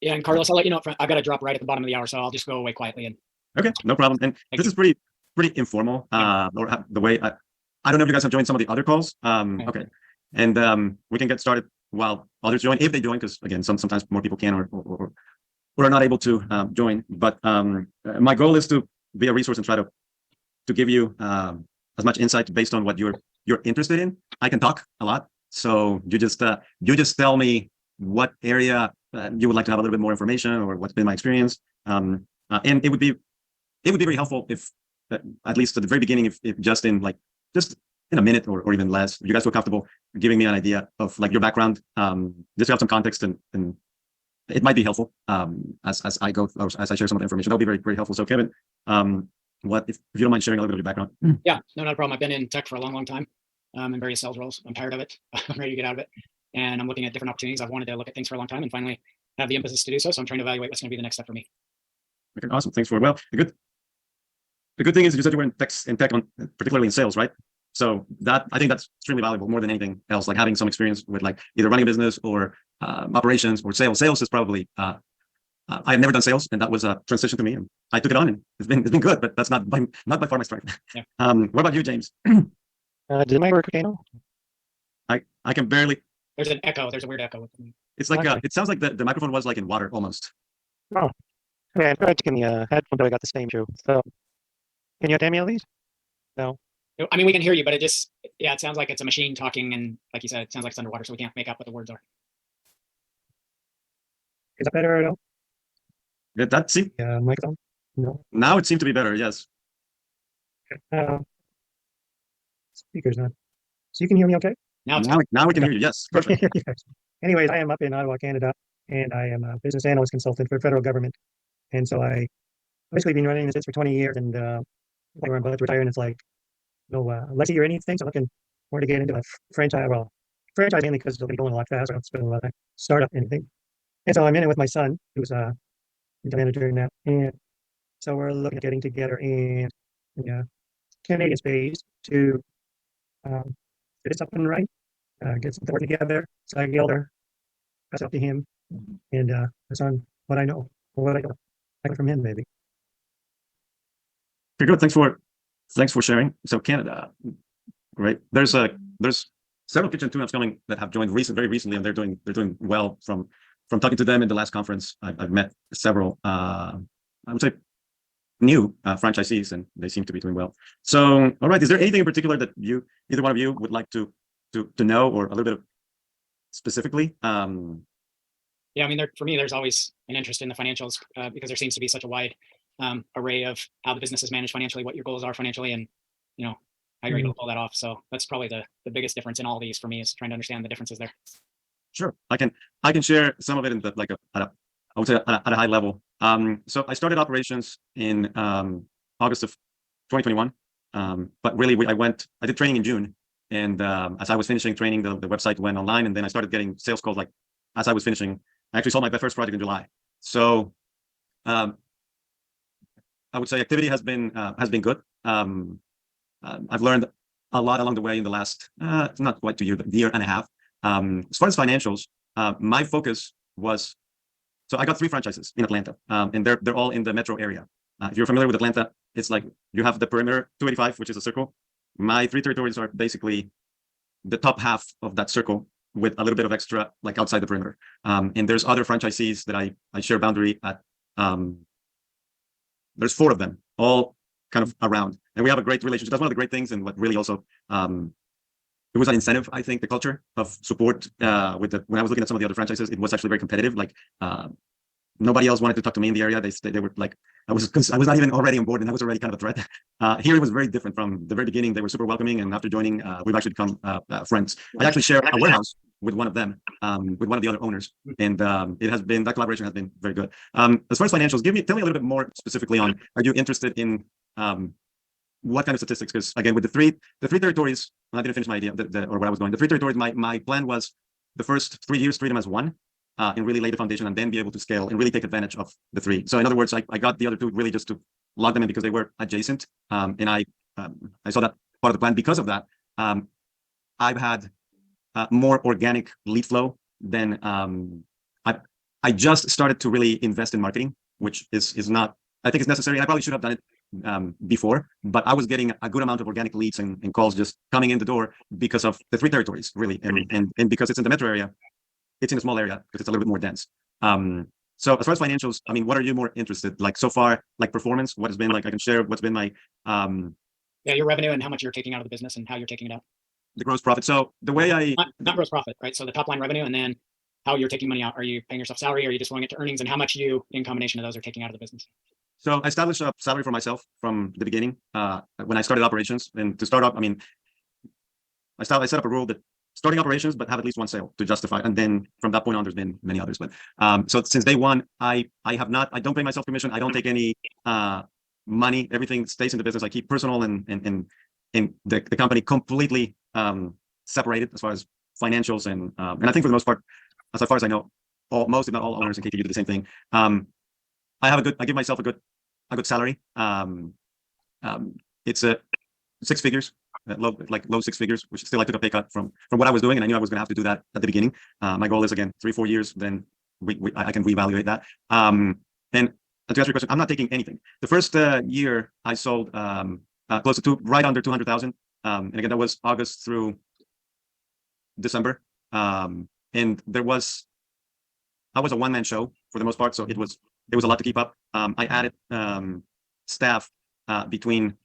Yeah, and Carlos, I'll let you know. I've got to drop right at the bottom of the hour, so I'll just go away quietly. And Okay, no problem. And thank this you. is pretty informal. Or the way I don't know if you guys have joined some of the other calls. Yeah. Okay, and we can get started while others join if they join, because again, sometimes more people can or are not able to join. But my goal is to be a resource and try to give you as much insight based on what you're interested in. I can talk a lot, so you just tell me what area you would like to have a little bit more information, or what's been my experience. And it would be very helpful if at least at the very beginning, if just in like just in a minute or even less, if you guys feel comfortable giving me an idea of like your background, just to have some context, and it might be helpful as I go, or as I share some of the information. That'll be very helpful. So Kevin, what if you don't mind sharing a little bit of your background? Yeah, no, not a problem. I've been in tech for a long time, in various sales roles. I'm tired of it. I'm ready to get out of it, and I'm looking at different opportunities. I've wanted to look at things for a long time, and finally have the impetus to do so. So I'm trying to evaluate what's going to be the next step for me. Okay, awesome. Thanks for the good thing is you said you were in tech on particularly in sales, right? So that I think that's extremely valuable more than anything else. Like having some experience with like either running a business or operations or sales. Sales is probably I've never done sales, and that was a transition to me, and I took it on, and it's been good, but that's not by far my strength. Yeah. What about you, James? Does it work okay now? I can barely. There's an echo. There's a weird echo. It's like Okay. it sounds like the microphone was like in water almost. Oh, okay. I tried taking the headphone, but I got the same issue. So, can you hear me at least? No. I mean, we can hear you, but it sounds like it's a machine talking, and like you said, it sounds like it's underwater, so we can't make out what the words are. Is that better or no? That see Microphone? No. now it seemed to be better. Yes. Uh, speakers not. So you can hear me okay? Now it's Now we can hear you. Yes, perfect. Anyways, I am up in Ottawa, Canada, and I am a business analyst consultant for federal government. And so I basically been running this for 20 years, and I'm about to retire, and it's like no legacy or anything. So I'm looking more to get into a franchise. Well, franchise mainly because it'll be going a lot faster. I don't spend a lot of time startup anything. And so I'm in it with my son, who's the manager now, and so we're looking at getting together in the Canadian space to get this up and right, get something working together. So I can get older, pass it up to him, and pass on what I know, or what I got from him, maybe. Okay, good. Thanks for sharing. So Canada, great. There's several kitchen tune-ups coming that have joined very recently, and they're doing well from talking to them in the last conference. I've met several I would say new franchisees, and they seem to be doing well. So all right, is there anything in particular that either one of you would like to know, or a little bit of specifically? Yeah, I mean, for me, there's always an interest in the financials because there seems to be such a wide array of how the business is managed financially, what your goals are financially, and how you're able to pull that off. So that's probably the biggest difference in all these for me, is trying to understand the differences there. Sure, I can share some of it in the I would say at a high level. So I started operations in August of 2021, but really I did training in June, and as I was finishing training, the website went online, and then I started getting sales calls like as I was finishing. I actually sold my first project in July. So I would say activity has been good. I've learned a lot along the way in the last not quite 2 years, but year and a half. As far as financials, my focus was, so I got 3 franchises in Atlanta, and they're all in the metro area. If you're familiar with Atlanta, it's like you have the perimeter 285, which is a circle. My 3 territories are basically the top half of that circle, with a little bit of extra like outside the perimeter. And there's other franchisees that I share boundary at. There's 4 of them, all kind of around, and we have a great relationship. That's one of the great things, and what really also it was an incentive. I think the culture of support when I was looking at some of the other franchises, it was actually very competitive. Like nobody else wanted to talk to me in the area. They were like, I was not even already on board, and I was already kind of a threat. Here it was very different from the very beginning. They were super welcoming, and after joining, we've actually become friends. I actually share a warehouse with one of them, with one of the other owners, and that collaboration has been very good. As far as financials, tell me a little bit more specifically on, are you interested in what kind of statistics? Because again, with the three territories, I didn't finish my idea or where I was going. The 3 territories, my plan was the first 3 years treat them as one, and really lay the foundation, and then be able to scale and really take advantage of the 3. So in other words, I got the other 2 really just to log them in because they were adjacent, and I saw that part of the plan. Because of that, I've had more organic lead flow than I just started to really invest in marketing, which is not, I think it's necessary. I probably should have done it before, but I was getting a good amount of organic leads and calls just coming in the door because of the 3 territories, really, and because it's in the metro area, it's in a small area because it's a little bit more dense. So as far as financials, I mean, what are you more interested? Like so far, like performance, what has been like? I can share what's been my Yeah, your revenue and how much you're taking out of the business and how you're taking it out. the gross profit. So the way I Not gross profit, right? So the top line revenue and then how you're taking money out. Are you paying yourself salary? Or are you just flowing it to earnings? And how much you, in combination of those, are taking out of the business? So I established a salary for myself from the beginning when I started operations. And to start up, I mean, I set up a rule that starting operations, but have at least one sale to justify. And then from that point on, there's been many others. But so since day one, I don't pay myself commission. I don't take any money. Everything stays in the business. I keep personal and the company completely separated as far as financials and I think for the most part, as far as I know, most if not all owners in KTU do the same thing. I give myself a good salary. It's a 6 figures, low 6 figures, which still I took a pay cut from what I was doing, and I knew I was going to have to do that at the beginning. My goal is again 3-4 years, then I can reevaluate that. And to answer your question, I'm not taking anything. The first year I sold close to right under 200,000, and again that was August through December, and I was a one-man show for the most part, so it was a lot to keep up. I added staff between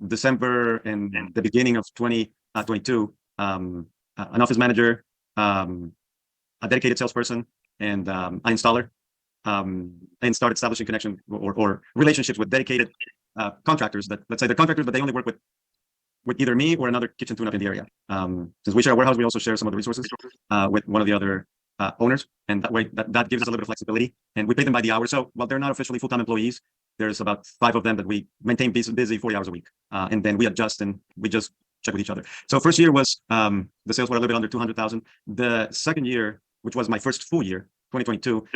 December and the beginning of 2022, an office manager, a dedicated salesperson, and an installer, and started establishing connection or relationships with dedicated contractors that, let's say they're contractors, but they only work with either me or another kitchen tune-up in the area. Since we share a warehouse, we also share some of the resources with one of the other owners, and that way that gives us a little bit of flexibility, and we pay them by the hour. So while they're not officially full-time employees, there's about 5 of them that we maintain busy 40 hours a week, and then we adjust and we just check with each other. So first year was the sales were a little bit under 200,000. The second year, which was my first full year, 2022,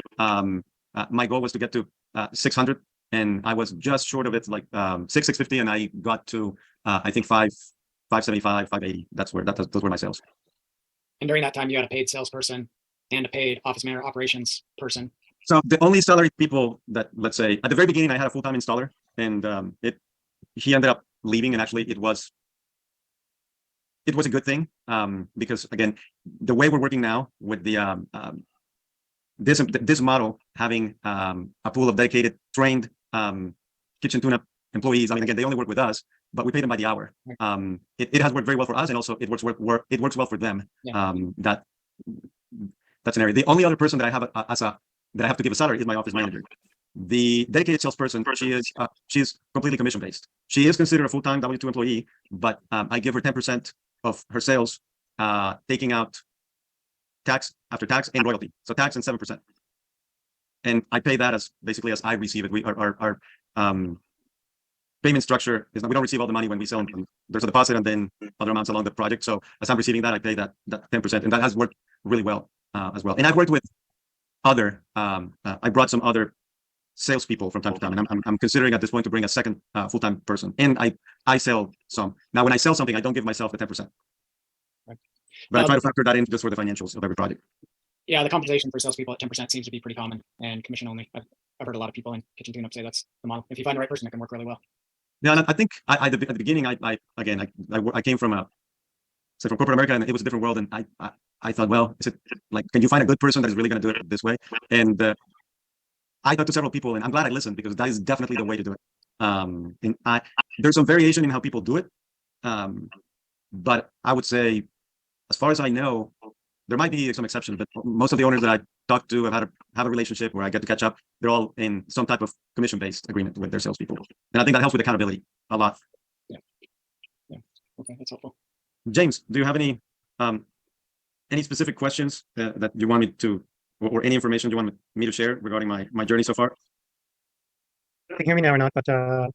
my goal was to get to 600, and I was just short of it, like 650, and I got to I think 575, 580. Those were my sales. And during that time, you had a paid salesperson and a paid office manager operations person. So the only salaried people that, let's say, at the very beginning, I had a full-time installer, and he ended up leaving, and actually it was a good thing, because again, the way we're working now with the this model, having a pool of dedicated, trained kitchen tune-up employees. I mean, again, they only work with us, but we pay them by the hour. It has worked very well for us, and also it works well for them. Yeah. That's an area. The only other person that I have that I have to give a salary is my office manager. The dedicated salesperson, she's completely commission based. She is considered a full-time W2 employee, but I give her 10% of her sales, taking out tax after tax and royalty. So tax and 7%. And I pay that as basically as I receive it. Our payment structure is that we don't receive all the money when we sell them. There's a deposit and then other amounts along the project. So as I'm receiving that, I pay that 10%, and that has worked really well as well. And I've worked with other, I brought some other salespeople from time to time, and I'm considering at this point to bring a second full-time person. And I sell some. Now, when I sell something, I don't give myself the 10%. Right. But I try to factor that in just for the financials of every project. Yeah, the compensation for salespeople at 10% seems to be pretty common, and commission only. I've heard a lot of people in kitchen tune-up say that's the model. If you find the right person, it can work really well. Yeah, and I think at the beginning, I came from from corporate America, and it was a different world. And I thought, well, is it like, can you find a good person that is really going to do it this way? And I talked to several people, and I'm glad I listened, because that is definitely the way to do it. And there's some variation in how people do it, but I would say, as far as I know, there might be some exceptions, but most of the owners that I talk to have a relationship where I get to catch up. They're all in some type of commission-based agreement with their salespeople, and I think that helps with accountability a lot. Yeah. Okay, that's helpful. James, do you have any specific questions that you want me to, or any information you want me to share regarding my journey so far? You can hear me now or not, but I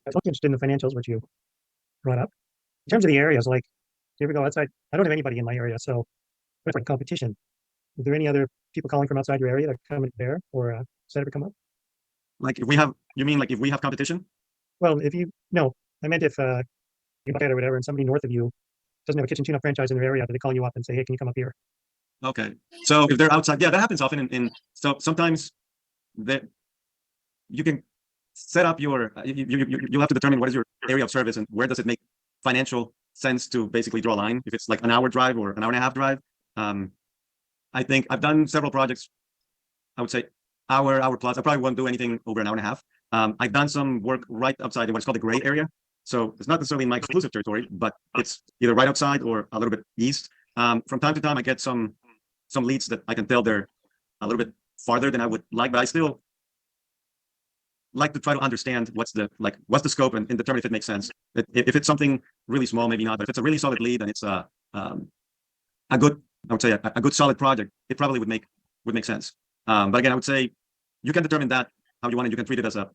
was also interested in the financials, which you brought up. In terms of the areas, like, here we go outside. I don't have anybody in my area, so what's like competition? Is there any other people calling from outside your area that come in there, or does that ever come up? Like if we have competition? Well, no, I meant if you buy it or whatever, and somebody north of you doesn't have a kitchen tune-up franchise in their area, do they call you up and say, hey, can you come up here? Okay. So if they're outside, yeah, that happens often. So sometimes that you can set up your you'll have to determine what is your area of service and where does it make financial sense to basically draw a line. If it's like an hour drive or an hour and a half drive, um, I think I've done several projects. I would say hour plus. I probably won't do anything over an hour and a half. I've done some work right outside in what's called the gray area. So it's not necessarily my exclusive territory, but it's either right outside or a little bit east. From time to time, I get some leads that I can tell they're a little bit farther than I would like, but I still like to try to understand what's the scope and determine if it makes sense. If it's something really small, maybe not, but if it's a really solid lead and it's a good, I would say a good solid project, it probably would make sense. But again, I would say you can determine that how you want it. You can treat it as on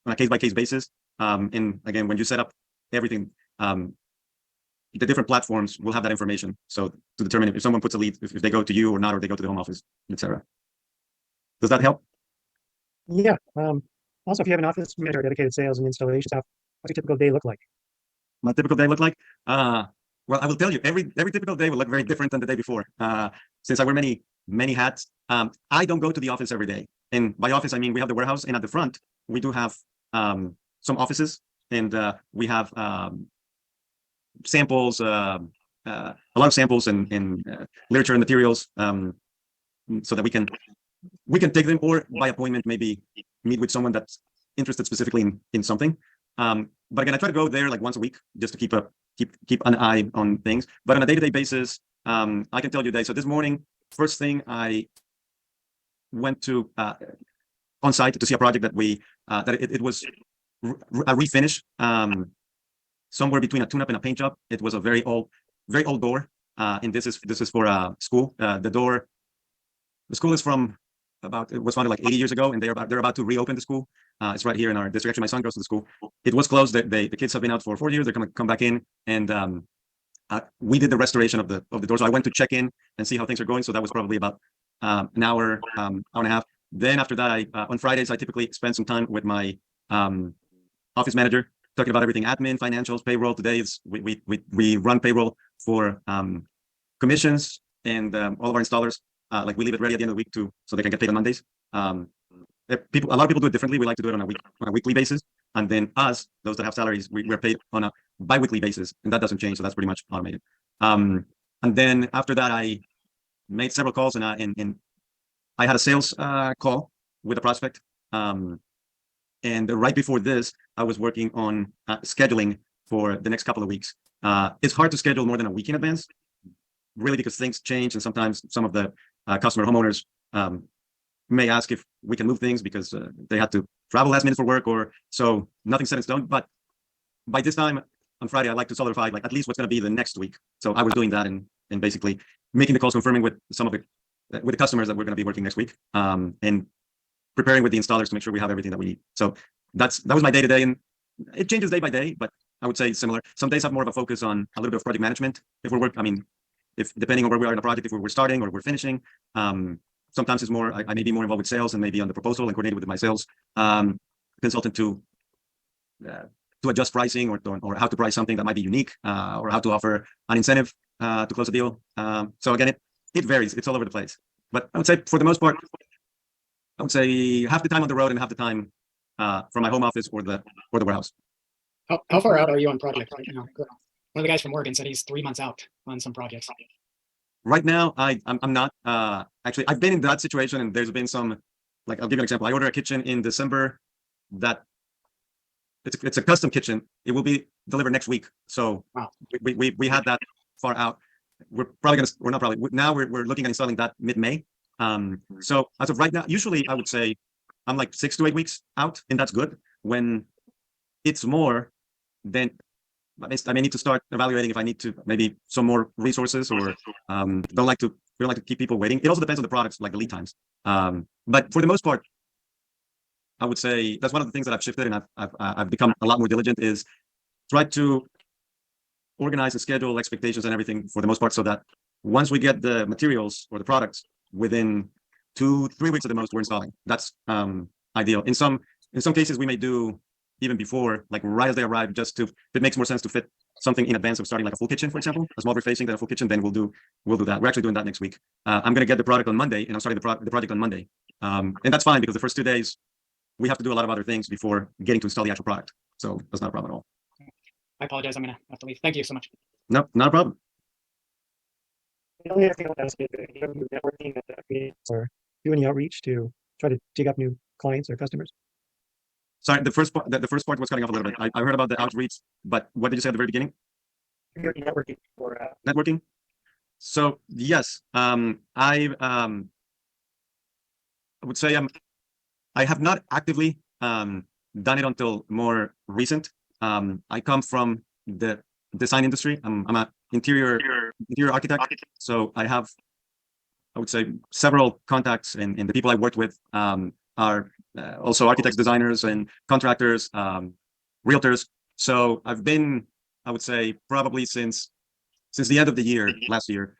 a case by case basis. And again, when you set up everything, the different platforms will have that information. So to determine if someone puts a lead, if they go to you or not, or they go to the home office, etc. Does that help? Yeah. Also, if you have an office manager, dedicated sales and installation stuff, what's a typical day look like? My typical day look like? Well, I will tell you, every typical day will look very different than the day before. Since I wear many hats, I don't go to the office every day. And by office, I mean we have the warehouse, and at the front we do have some offices, and we have samples, a lot of samples and literature and materials, so that we can take them, or by appointment maybe meet with someone that's interested specifically in something. But again, I try to go there like once a week just to keep an eye on things. But on a day-to-day basis, I can tell you that. So this morning, first thing, I went to on site to see a project that it was a refinish, somewhere between a tune-up and a paint job. It was a very old door, and this is for a school. The school is from it was founded like 80 years ago, and they're about to reopen the school. It's right here in our district. Actually, my son goes to the school. It was closed. The kids have been out for 4 years. They're going to come back in, and we did the restoration of the door. So I went to check in and see how things are going. So that was probably about an hour and a half. Then after that, on Fridays I typically spend some time with my office manager, talking about everything: admin, financials, payroll. Today is we run payroll for commissions and all of our installers. Like we leave it ready at the end of the week so they can get paid on Mondays. A lot of people do it differently. We like to do it on a weekly basis, and then us, those that have salaries, we're paid on a bi-weekly basis, and that doesn't change. So that's pretty much automated. And then after that, I made several calls, and I had a sales call with a prospect. And right before this, I was working on scheduling for the next couple of weeks. It's hard to schedule more than a week in advance, really, because things change, and sometimes some of the homeowners may ask if we can move things because they had to travel last minute for work, or so nothing's set in stone. But by this time on Friday, I like to solidify like at least what's going to be the next week. So I was doing that and basically making the calls, confirming with with the customers that we're going to be working next week, and preparing with the installers to make sure we have everything that we need. So that was my day to day, and it changes day by day, but I would say similar. Some days have more of a focus on a little bit of project management. If depending on where we are in the project, if we're starting or we're finishing, sometimes it's more, I may be more involved with sales and maybe on the proposal and coordinated with my sales consultant to adjust pricing or how to price something that might be unique, or how to offer an incentive to close a deal. So again, it varies. It's all over the place. But I would say for the most part, I would say half the time on the road and half the time from my home office or the warehouse. How far out are you on projects right now? One of the guys from Oregon said he's 3 months out on some projects. Right now, I'm not. Actually, I've been in that situation, and there's been some. Like, I'll give you an example. I ordered a kitchen in December. That it's a custom kitchen. It will be delivered next week. So wow. we had that far out. We're not probably now. We're looking at installing that mid-May. So as of right now, usually I would say I'm like 6 to 8 weeks out, and that's good. When it's more, then I may need to start evaluating if I need to maybe some more resources, or we don't like to keep people waiting. It also depends on the products, like the lead times. But for the most part, I would say that's one of the things that I've shifted, and I've become a lot more diligent, is try to organize and schedule expectations and everything for the most part, so that once we get the materials or the products, within 2-3 weeks at the most, we're installing. That's ideal. In some cases, we may do even before, like right as they arrive, just if it makes more sense to fit something in advance of starting, like a full kitchen, for example, a small refacing, then a full kitchen, then we'll do that. We're actually doing that next week. I'm going to get the product on Monday, and I'm starting the project on Monday. And that's fine because the first 2 days we have to do a lot of other things before getting to install the actual product. So that's not a problem at all. I apologize. I'm gonna have to leave. Thank you so much. No, not a problem. The only other thing I want to ask you, do you have any networking at the meetings or do any outreach to try to dig up new clients or customers? Sorry, the first part was cutting off a little bit. I heard about the outreach, but what did you say at the very beginning? Do you have any networking or Networking. So yes, I would say I have not actively done it until more recent. I come from the design industry. I'm an interior architect, so I have, I would say, several contacts, and the people I worked with are also architects, designers, and contractors, realtors. So I've been, I would say, probably since the end of the year last year,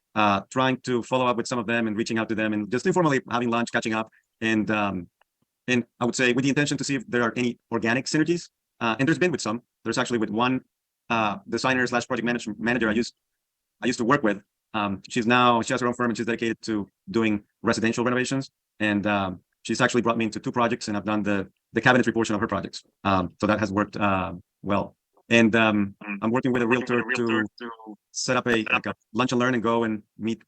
trying to follow up with some of them and reaching out to them and just informally having lunch, catching up, and I would say with the intention to see if there are any organic synergies. And there's been with some. There's actually with one designer / project manager I used to work with. She has her own firm and she's dedicated to doing residential renovations. And she's actually brought me into 2 projects, and I've done the cabinetry portion of her projects. So that has worked well. And I'm working with a realtor to set up a lunch and learn and go and meet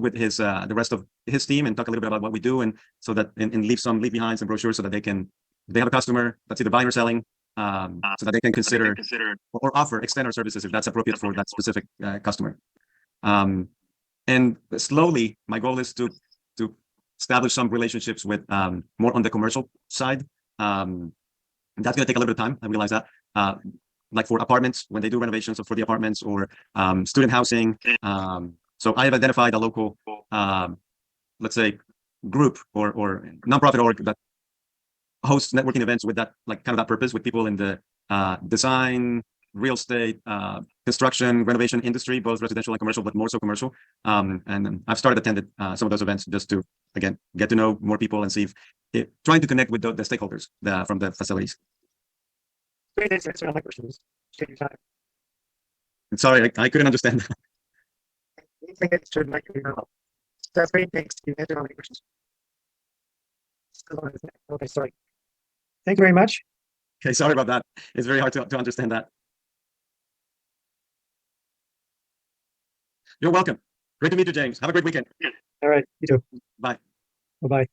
with his the rest of his team and talk a little bit about what we do, and so that and leave behind some brochures so that they have a customer that's either buying or selling, so that they can consider or offer extend our services if that's appropriate for that specific customer. And slowly, my goal is to establish some relationships with more on the commercial side. That's going to take a little bit of time. I realize that. Like for apartments, when they do renovations for the apartments, or student housing. So I have identified a local, let's say, group or nonprofit org that hosts networking events with that, like kind of that purpose, with people in the design, real estate, construction, renovation industry, both residential and commercial, but more so commercial. And I've started attending some of those events just to, again, get to know more people and see if trying to connect with the stakeholders from the facilities. great answer on my questions? Take your time. Sorry, I couldn't understand that. Anything extra might be helpful. That's great. Thanks. You answered all my questions. Okay, sorry. Thank you very much. Okay, sorry about that. It's very hard to understand that. You're welcome. Great to meet you, James. Have a great weekend. All right. You too. Bye. Bye-bye.